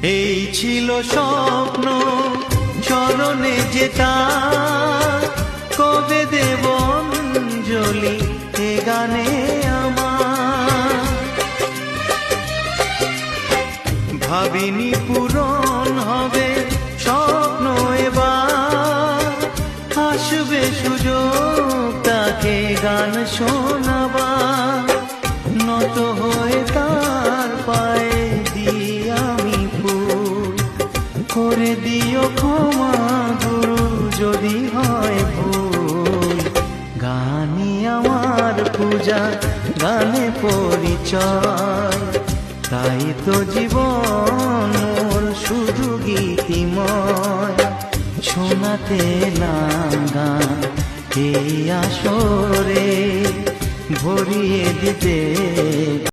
এই ছিল স্বপ্ন চরণে যেটা কবে দেব অঞ্জলি এ গানে আমার। ভাবিনি পূরণ হবে স্বপ্ন, এবার আসবে সুযোগ তাকে গান শোনাবার। নত হয়ে তার পায়ে দিই আমি ফুল, করে দিও ক্ষমা গুরু যদি হয় ভুল। গানই আমার পূজা, গানে পরিচয়, তাই তো জীবন মোর শুধু গীতিময়। শোনাতে নাম গান এই আসরে, ভরিয়ে দিতে